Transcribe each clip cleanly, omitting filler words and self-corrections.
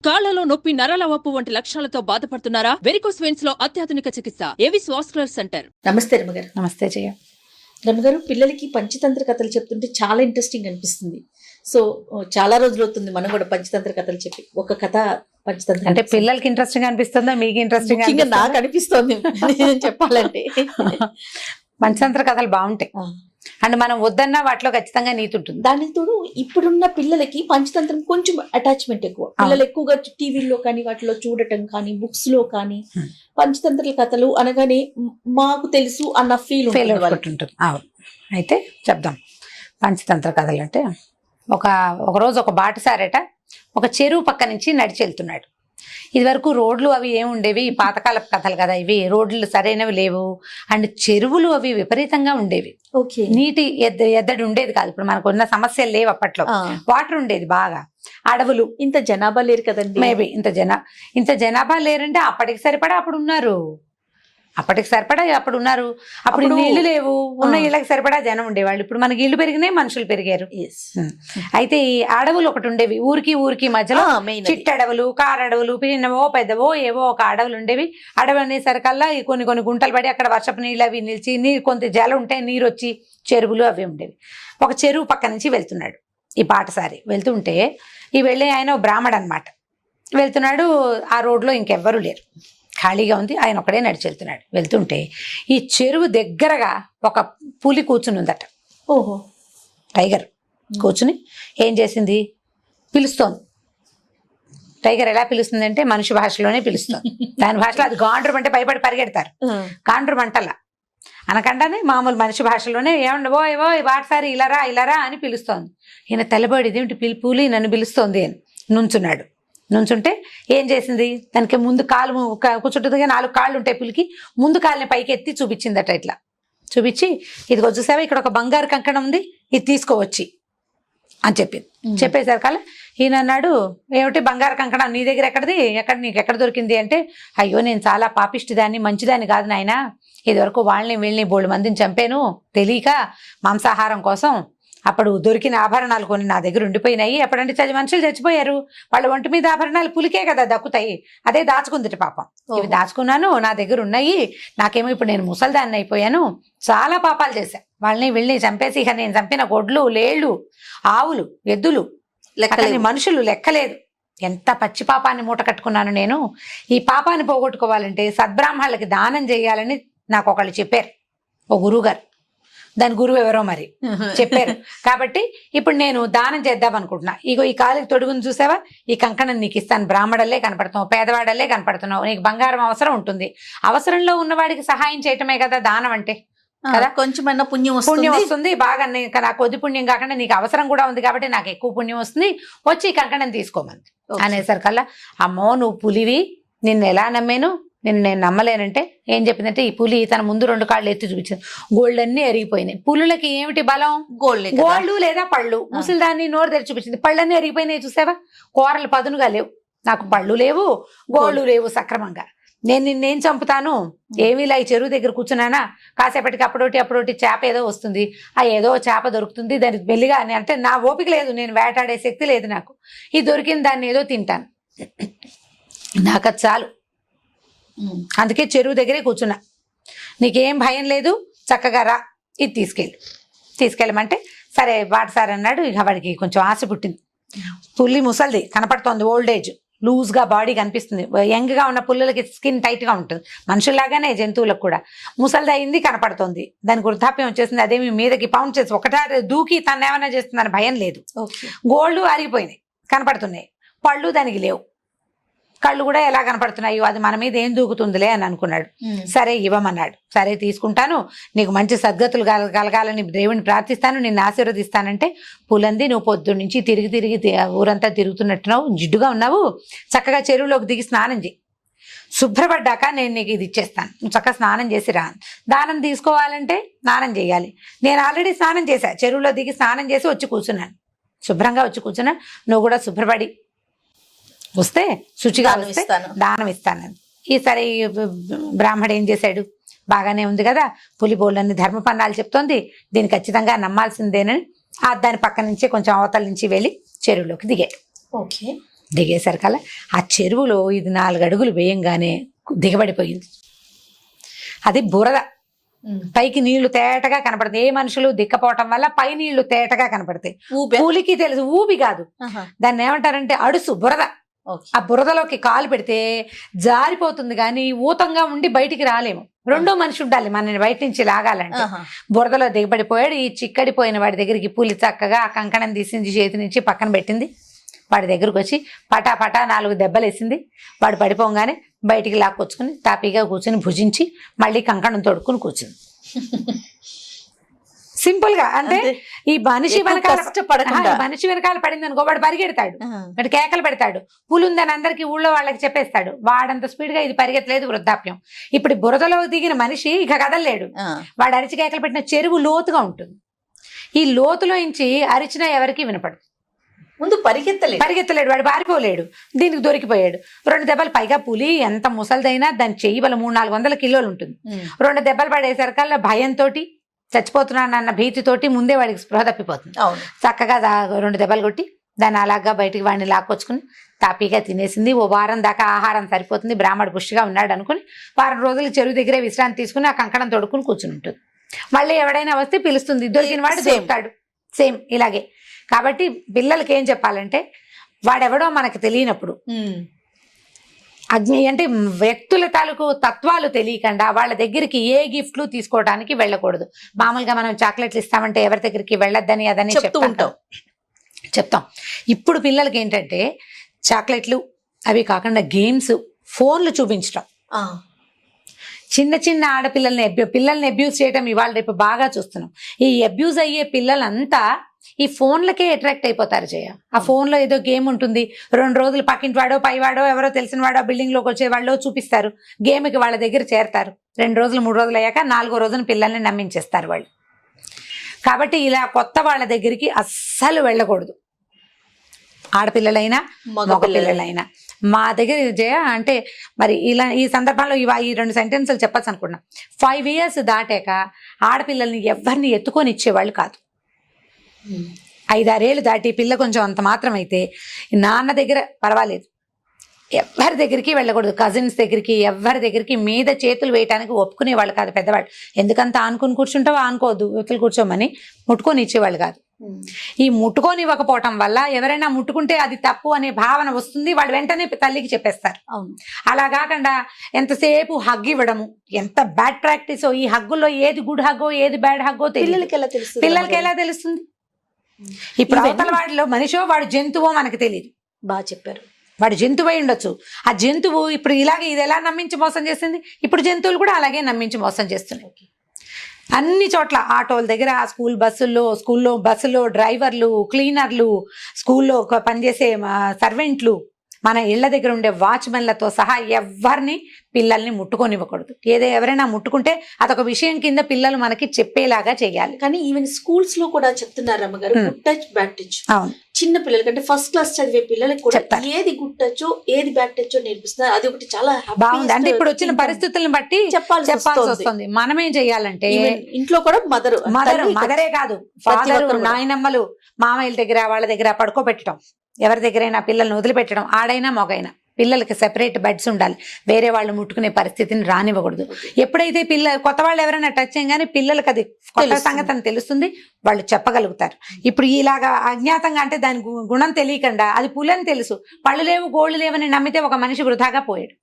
కాళ్లలో నొప్పి, నరాల వాపు వంటి లక్షణాలతో బాధపడుతున్నారా? వెరికోస్ వెయిన్స్ లో అత్యాధునిక చికిత్స ఏవిస్ వాస్కులర్ సెంటర్. నమస్తే రమగారు. నమస్తే జయ. రమగారు, పిల్లలకి పంచతంత్ర కథలు చెప్తుంటే చాలా ఇంట్రెస్టింగ్ అనిపిస్తుంది. సో చాలా రోజులు అవుతుంది మనం కూడా పంచతంత్ర కథలు చెప్పి. ఒక కథ పంచతంత్ర అంటే పిల్లలకి ఇంట్రెస్టింగ్ అనిపిస్తుందా, మీకు ఇంట్రెస్టింగ్? నాకు అనిపిస్తుంది చెప్పాలంటే. పంచతంత్ర కథలు బాగుంటాయి అండ్ మనం వద్దన్నా వాటిలో ఖచ్చితంగా నీతి ఉంటుంది. దాని తోడు ఇప్పుడున్న పిల్లలకి పంచతంత్రం కొంచెం అటాచ్మెంట్ ఎక్కువ. పిల్లలు ఎక్కువగా టీవీలో కానీ వాటిలో చూడటం కానీ బుక్స్ లో కానీ పంచతంత్ర కథలు అనగానే మాకు తెలుసు అన్న ఫీల్ ఉంటుంది. అయితే చెప్దాం. పంచతంత్ర కథలు అంటే ఒకరోజు ఒక బాటసారట ఒక చెరువు పక్క నుంచి నడిచి వెళ్తున్నాడు. ఇది వరకు రోడ్లు అవి ఏముండేవి, పాతకాలపు కథలు కదా ఇవి. రోడ్లు సరైనవి లేవు అండ్ చెరువులు అవి విపరీతంగా ఉండేవి. నీటి ఎద్దడి ఉండేది కాదు. ఇప్పుడు మనకు ఉన్న సమస్యలు లేవు. అప్పట్లో వాటర్ ఉండేది బాగా. అడవులు. ఇంత జనాభా లేరు కదండి. మేబీ ఇంత జనాభా లేరంటే అప్పటికి సరిపడా అప్పుడు ఉన్నారు. అప్పుడు నీళ్లు లేవు. ఉన్న ఇళ్ళకి సరిపడా జనం ఉండేవాళ్ళు. ఇప్పుడు మనకి ఇల్లు పెరిగినాయి, మనుషులు పెరిగారు. అయితే ఈ అడవులు ఒకటి ఉండేవి. ఊరికి మధ్యలో చిట్టడవులు, కారడవులు, పిన్నవో పెద్దవో ఏవో ఒక అడవులు ఉండేవి. అడవి అనేసరికల్లా కొన్ని గుంటలు పడి అక్కడ వర్షపు నీళ్ళు అవి నిలిచి కొంత జలం ఉంటే నీరు వచ్చి చెరువులు అవి ఉండేవి. ఒక చెరువు పక్క నుంచి వెళ్తున్నాడు ఈ బాటసారి. వెళ్తుంటే ఈ వెళ్ళే ఆయన బ్రాహ్మడు అనమాట. వెళ్తున్నాడు. ఆ రోడ్లో ఇంకెవ్వరూ లేరు, ఖాళీగా ఉంది. ఆయన ఒకడే నడిచి వెళ్తున్నాడు. వెళ్తుంటే ఈ చెరువు దగ్గరగా ఒక పులి కూర్చుని ఉందట. ఓహో. టైగర్ కూర్చుని ఏం చేసింది, పిలుస్తోంది. టైగర్ ఎలా పిలుస్తుంది అంటే మనిషి భాషలోనే పిలుస్తుంది. దాని భాషలో అది గాండ్రు అంటే భయపడి పరిగెడతారు. గాండ్రు మంటల్లా అనకుండానే మామూలు మనిషి భాషలోనే ఏమండవో ఏవో బాటసారి ఇలారా అని పిలుస్తోంది. ఈయన తెల్లబడిది ఏంటి పులి నన్ను పిలుస్తోంది అని నుంచుంటే ఏం చేసింది, దానికి ముందు కాలు కూర్చుంటుంది. 4 కాళ్ళు ఉంటాయి పులికి. ముందు కాళ్ళని పైకి ఎత్తి చూపించిందట. ఇట్లా చూపించి ఇదిగో చూసావా ఇక్కడ ఒక బంగారు కంకణం ఉంది, ఇది తీసుకోవచ్చి అని చెప్పింది. చెప్పేసరికల్లా ఈయన అన్నాడు, ఏమిటి బంగారు కంకణం నీ దగ్గర ఎక్కడిది, నీకు ఎక్కడ దొరికింది అంటే, అయ్యో నేను చాలా పాపిష్టిదాన్ని, మంచిదాన్ని కాదు నాయన. ఇదివరకు వీళ్ళని బోళ్ళు మందిని చంపాను తెలియక మాంసాహారం కోసం. అప్పుడు దొరికిన ఆభరణాలు కొన్ని నా దగ్గర ఉండిపోయినాయి. ఎప్పుడంటే మనుషులు చచ్చిపోయారు, వాళ్ళ ఒంటి మీద ఆభరణాలు పులికే కదా దక్కుతాయి. అదే దాచుకుందిట పాపం. ఇవి దాచుకున్నాను, నా దగ్గర ఉన్నాయి. నాకేమో ఇప్పుడు నేను ముసల్దాన్ని అయిపోయాను, చాలా పాపాలు చేశా. వీళ్ళని చంపేసి ఇక నేను చంపిన గొడ్లు, లేళ్లు, ఆవులు, ఎద్దులు లెక్కలేని, మనుషులు లెక్కలేదు. ఎంత పచ్చి పాపాన్ని మూట కట్టుకున్నాను నేను. ఈ పాపాన్ని పోగొట్టుకోవాలంటే సద్బ్రాహ్మణులకి దానం చేయాలని నాకు ఒకళ్ళు చెప్పారు, ఓ గురువుగారు. దాని గురువు ఎవరో మరి చెప్పారు. కాబట్టి ఇప్పుడు నేను దానం చేద్దాం అనుకుంటున్నా. ఇగో ఈ కాలికి తొడుగుని చూసావా, ఈ కంకణం నీకు ఇస్తాను. బ్రాహ్మడల్లే కనపడుతున్నావు, పేదవాడల్లే కనపడుతున్నావు, నీకు బంగారం అవసరం ఉంటుంది. అవసరంలో ఉన్నవాడికి సహాయం చేయటమే కదా దానం అంటే కదా. కొంచెమైనా పుణ్యం వస్తుంది బాగా. నాకు కొద్ది పుణ్యం కాకుండా నీకు అవసరం కూడా ఉంది కాబట్టి నాకు ఎక్కువ పుణ్యం వస్తుంది, వచ్చి ఈ కంకణం తీసుకోమంది అనేసరికల్లా, అమ్మో నువ్వు పులివి, నిన్ను ఎలా నమ్మాను, నేను నమ్మలేనంటే ఏం చెప్పిందంటే, ఈ పులి తన ముందు 2 కాళ్ళు ఎత్తి చూపించింది. గోల్డ్ అన్ని ఎరిగిపోయినాయి. పులులకి ఏమిటి బలం, గోల్డ్ లేదా పళ్ళు. ముసలిదాన్ని నోరు తెరిచి చూపించింది, పళ్ళన్నీ ఎరిగిపోయినాయి చూసావా, కూరలు పదునుగా లేవు, నాకు పళ్ళు లేవు, గోళ్ళు లేవు సక్రమంగా. నేను నిన్నేం చంపుతాను, ఏమీ ఇలా ఈ చెరువు దగ్గర కూర్చున్నానా, కాసేపటికి అప్పుడోటి చేప ఏదో వస్తుంది, ఆ ఏదో చేప దొరుకుతుంది, దానికి మెల్లిగా అంటే నా ఓపిక లేదు, నేను వేటాడే శక్తి లేదు నాకు. ఈ దొరికిన దాన్ని ఏదో తింటాను, నాకు అది చాలు. అందుకే చెరువు దగ్గరే కూర్చున్నా, నీకేం భయం లేదు, చక్కగా రా, ఇది తీసుకెళ్ళమంటే సరే బాటసారి అన్నాడు. ఇక వాడికి కొంచెం ఆశ పుట్టింది. పుల్లి ముసలిది కనపడుతోంది, ఓల్డ్ ఏజ్, లూజ్గా బాడీ కనిపిస్తుంది. యంగ్గా ఉన్న పుల్లలకి స్కిన్ టైట్గా ఉంటుంది, మనుషుల్లాగానే జంతువులకు కూడా. ముసలిది అయింది కనపడుతోంది, దానికి వృద్ధాప్యం వచ్చేసింది. అదేమి మీదకి పౌండ్ చేసి ఒకటారి దూకి తను ఏమైనా చేస్తుందని భయం లేదు. గోల్డ్ అరిగిపోయినాయి కనపడుతున్నాయి, పళ్ళు దానికి లేవు, కళ్ళు కూడా ఎలా కనపడుతున్నాయో అది మన మీద ఏం దూకుతుందిలే అని అనుకున్నాడు. సరే ఇవ్వమన్నాడు. సరే తీసుకుంటాను, నీకు మంచి సద్గతులు కలగాలని దేవుని ప్రార్థిస్తాను, నిన్ను ఆశీర్వదిస్తానంటే, పులంది నువ్వు పొద్దున్న నుంచి తిరిగి ఊరంతా తిరుగుతున్నట్టున్నావు, జిడ్డుగా ఉన్నావు, చక్కగా చెరువులోకి దిగి స్నానం చేయి, శుభ్రపడ్డాక నేను నీకు ఇది ఇచ్చేస్తాను, నువ్వు చక్కగా స్నానం చేసి రా. దానం తీసుకోవాలంటే స్నానం చేయాలి. నేను ఆల్రెడీ స్నానం చేశా, చెరువులో దిగి స్నానం చేసి వచ్చి కూర్చున్నాను, శుభ్రంగా వచ్చి కూర్చున్నాను. నువ్వు కూడా శుభ్రపడి వస్తే శుచిగా వస్తే దానం ఇస్తానని. ఈసారి బ్రాహ్మడు ఏం చేశాడు, బాగానే ఉంది కదా, పులి బోళ్ళని ధర్మపన్నాలు చెప్తోంది, దీన్ని ఖచ్చితంగా నమ్మాల్సిందేనని దాని పక్క నుంచి కొంచెం అవతల నుంచి వెళ్ళి చెరువులోకి దిగాడు. ఓకే. దిగేసరికల్లా ఆ చెరువులో ఇది 4 అడుగులు వేయంగానే దిగబడిపోయింది. అది బురద, పైకి నీళ్లు తేటగా కనపడతాయి. ఏ మనుషులు దిక్కపోవటం వల్ల పై నీళ్లు తేటగా కనపడతాయి. పూలికి తెలుసు, ఊబి కాదు, దాన్ని ఏమంటారంటే అడుసు, బురద. ఆ బురదలోకి కాలు పెడితే జారిపోతుంది కానీ ఊతంగా ఉండి బయటికి రాలేము. రెండో మనిషి ఉండాలి మనని బయట నుంచి లాగాలంటే. బురదలో దిగబడిపోయాడు. ఈ చిక్కడిపోయిన వాడి దగ్గరికి పులి చక్కగా ఆ కంకణం తీసింది, చేతి నుంచి పక్కన పెట్టింది. వాడి దగ్గరకు వచ్చి పటా పటా 4 దెబ్బలు వేసింది. వాడు పడిపోగానే బయటికి లాక్కొచ్చుకుని తాపీగా కూర్చుని భుజించి మళ్ళీ కంకణం తొడుక్కుని కూర్చుంది. సింపుల్ గా. అంటే ఈ మనిషి వెనకాల పడింది అనుకో, వాడు పరిగెడతాడు, వాడు కేకలు పెడతాడు, పులి ఉందని అందరికి ఊళ్ళో వాళ్ళకి చెప్పేస్తాడు. వాడంత స్పీడ్ గా ఇది పరిగెత్తలేదు, వృద్ధాప్యం. ఇప్పుడు బురదలో దిగిన మనిషి ఇక కదలలేడు. వాడు అరిచి కేకలు పెట్టిన చెరువు లోతుగా ఉంటుంది. ఈ లోతులో నుంచి అరిచినా ఎవరికి వినపడదు. ముందు పరిగెత్తలేడు, వాడు పారిపోలేడు. దీనికి దొరికిపోయాడు. 2 దెబ్బలు. పైగా పులి ఎంత ముసలిదైనా దాని చెయ్యి బల 300-400 కిలోలు ఉంటుంది. 2 దెబ్బలు పడేసరికల్లా భయంతో చచ్చిపోతున్నానన్న భీతితోటి ముందే వాడికి స్పృహ తప్పిపోతుంది. చక్కగా 2 దెబ్బలు కొట్టి దాన్ని అలాగా బయటికి వాడిని లాక్కొచ్చుకుని తాపీగా తినేసింది. ఓ వారం దాకా ఆహారం సరిపోతుంది, బ్రాహ్మడు పుష్టిగా ఉన్నాడు అనుకుని వారం రోజులు చెరువు దగ్గరే విశ్రాంతి తీసుకుని ఆ కంకణం తొడుక్కుని కూర్చుని ఉంటుంది. మళ్ళీ ఎవడైనా వస్తే పిలుస్తుంది, దొరికిన వాడు దొరుకుతాడు. సేమ్ ఇలాగే. కాబట్టి పిల్లలకి ఏం చెప్పాలంటే, వాడెవడో మనకు తెలియనప్పుడు, అంటే వ్యక్తుల తాలూకు తత్వాలు తెలియకుండా వాళ్ళ దగ్గరికి ఏ గిఫ్ట్లు తీసుకోవడానికి వెళ్ళకూడదు. మామూలుగా మనం చాక్లెట్లు ఇస్తామంటే ఎవరి దగ్గరికి వెళ్ళొద్దని అదని చెప్తాం. ఇప్పుడు పిల్లలకి ఏంటంటే చాక్లెట్లు అవి కాకుండా గేమ్స్, ఫోన్లు చూపించడం. చిన్న పిల్లల్ని అబ్యూస్ చేయడం ఇవాళ రేపు బాగా చూస్తున్నాం. ఈ అబ్యూస్ అయ్యే పిల్లలంతా ఈ ఫోన్లకే అట్రాక్ట్ అయిపోతారు. ఆ ఫోన్లో ఏదో గేమ్ ఉంటుంది, 2 రోజులు పక్కింటి వాడో పైవాడో ఎవరో తెలిసిన వాడో బిల్డింగ్ లోకి వచ్చే వాళ్ళు చూపిస్తారు, గేమ్కి వాళ్ళ దగ్గర చేరతారు. 2 రోజులు 3 రోజులు అయ్యాక 4వ రోజున పిల్లల్ని నమ్మించేస్తారు వాళ్ళు. కాబట్టి ఇలా కొత్త వాళ్ళ దగ్గరికి అస్సలు వెళ్ళకూడదు, ఆడపిల్లలైనా మగ పిల్లలైనా. మా దగ్గర జయ అంటే మరి ఇలా ఈ సందర్భంలో ఈ 2 సెంటెన్సులు చెప్పచ్చు అనుకున్నా. 5 years దాటాక ఆడపిల్లల్ని ఎవరిని ఎత్తుకొని ఇచ్చేవాళ్ళు కాదు. 5-6 ఏళ్ళు దాటి పిల్ల కొంచెం అంత మాత్రం అయితే నాన్న దగ్గర పర్వాలేదు, ఎవరి దగ్గరికి వెళ్ళకూడదు. కజిన్స్ దగ్గరికి, ఎవరి దగ్గరికి మీద చేతులు వేయటానికి ఒప్పుకునేవాళ్ళు కాదు పెద్దవాళ్ళు. ఎందుకంత ఆనుకొని కూర్చుంటావో ఆనుకోవద్దు, యువతలు కూర్చోమని ముట్టుకొని ఇచ్చేవాళ్ళు కాదు. ఈ ముట్టుకొని ఇవ్వకపోవటం వల్ల ఎవరైనా ముట్టుకుంటే అది తప్పు అనే భావన వస్తుంది, వాళ్ళు వెంటనే తల్లికి చెప్పేస్తారు. అలా కాకుండా ఎంతసేపు హగ్ ఇవ్వడము ఎంత బ్యాడ్ ప్రాక్టీసో. ఈ హగ్గుల్లో ఏది గుడ్ హగ్గో ఏది బ్యాడ్ హగ్గో పిల్లలకి ఎలా తెలుస్తుంది? ఇప్పుడు అవతల వాడిలో మనిషో వాడు జంతువో మనకు తెలియదు. బాగా చెప్పారు. వాడు జంతువై ఉండొచ్చు. ఆ జంతువు ఇప్పుడు ఇలాగే ఇది ఎలా నమ్మించి మోసం చేసింది, ఇప్పుడు జంతువులు కూడా అలాగే నమ్మించి మోసం చేస్తున్నాయి. అన్ని చోట్ల ఆటోల దగ్గర, స్కూల్లో బస్సులో డ్రైవర్లు, క్లీనర్లు, స్కూల్లో పనిచేసే సర్వెంట్లు, మన ఇళ్ల దగ్గర ఉండే వాచ్మెన్లతో సహా ఎవరిని పిల్లల్ని ముట్టుకొనివ్వకూడదు. ఎవరైనా ముట్టుకుంటే అదొక విషయం కింద పిల్లలు మనకి చెప్పేలాగా చేయాలి. కానీ ఈవెన్ స్కూల్స్ లో కూడా చెప్తున్నారు అమ్మగారు, గుడ్ టచ్ బ్యాడ్ టచ్. చిన్న పిల్లలకి అంటే ఫస్ట్ క్లాస్ చదివే పిల్లలకి కూడా ఏది గుడ్ టచ్ ఏది బ్యాడ్ టచ్ నేర్పిస్తున్నారు. అది ఒకటి చాలా బాగుంది. అంటే ఇప్పుడు వచ్చిన పరిస్థితులను బట్టి చెప్పాల్సి వస్తుంది. మనమేం చెయ్యాలంటే ఇంట్లో కూడా మదరే కాదు, ఫాదర్, నాయనమ్మలు, మామయ్యల దగ్గర వాళ్ళ దగ్గర పడుకోబెట్టడం, ఎవరి దగ్గరైనా పిల్లల్ని వదిలిపెట్టడం, ఆడైనా మొగైనా పిల్లలకి సెపరేట్ బెడ్స్ ఉండాలి. వేరే వాళ్ళు ముట్టుకునే పరిస్థితిని రానివ్వకూడదు. ఎప్పుడైతే కొత్త వాళ్ళు ఎవరైనా టచ్ చేయగానే పిల్లలకి అది కొత్త సంగతి అని తెలుస్తుంది, వాళ్ళు చెప్పగలుగుతారు. ఇప్పుడు ఇలాగా అజ్ఞాతంగా అంటే దాని గుణం తెలియకుండా అది పులని తెలుసు, పళ్ళు లేవు గోళ్ళు లేవని నమ్మితే ఒక మనిషి వృధాగా పోయాడు.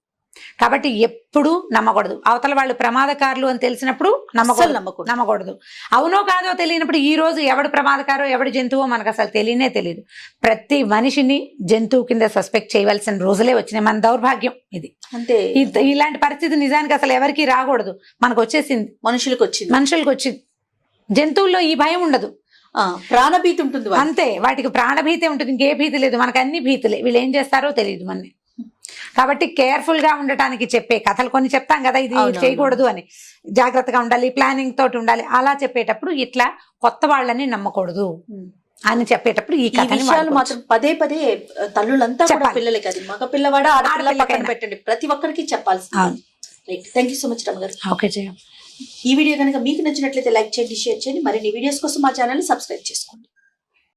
కాబట్టి ఎప్పుడు నమ్మకూడదు. అవతల వాళ్ళు ప్రమాదకారులు అని తెలిసినప్పుడు నమ్మకూడదు. అవునో కాదో తెలియనప్పుడు ఈ రోజు ఎవడు ప్రమాదకారో ఎవడు జంతువో మనకు అసలు తెలియదు. ప్రతి మనిషిని జంతువు కింద సస్పెక్ట్ చేయవలసిన రోజులే వచ్చినాయి. మన దౌర్భాగ్యం ఇది. అంతే. ఇలాంటి పరిస్థితి నిజానికి అసలు ఎవరికి రాకూడదు. మనకు వచ్చేసింది, మనుషులకు వచ్చింది. జంతువుల్లో ఈ భయం ఉండదు, ప్రాణభీతి ఉంటుంది అంతే. వాటికి ప్రాణభీతి ఉంటుంది, ఇంకే భీతి లేదు. మనకు అన్ని భీతులే, వీళ్ళు ఏం చేస్తారో తెలియదు మనని. కాబట్టి కేర్ఫుల్ గా ఉండటానికి చెప్పే కథలు కొన్ని చెప్తాం కదా, ఇది చేయకూడదు అని, జాగ్రత్తగా ఉండాలి, ప్లానింగ్ తోటి ఉండాలి. అలా చెప్పేటప్పుడు ఇట్లా కొత్త వాళ్ళని నమ్మకూడదు అని చెప్పేటప్పుడు ఈ విషయాలు మాత్రం పదే తల్లులంతా పిల్లలకి, అది మగ పిల్లవాడ ఆడపిల్ల పక్కన పెట్టండి, ప్రతి ఒక్కరికి చెప్పాల్సి. Right, thank you so much రమ్మ గారు. ఓకే జయ. ఈ వీడియో కనుక మీకు నచ్చినట్లయితే లైక్ చేయండి, షేర్ చేయండి. మరిన్ని వీడియోస్ కోసం మా ఛానల్ ని సబ్స్క్రైబ్ చేసుకోండి.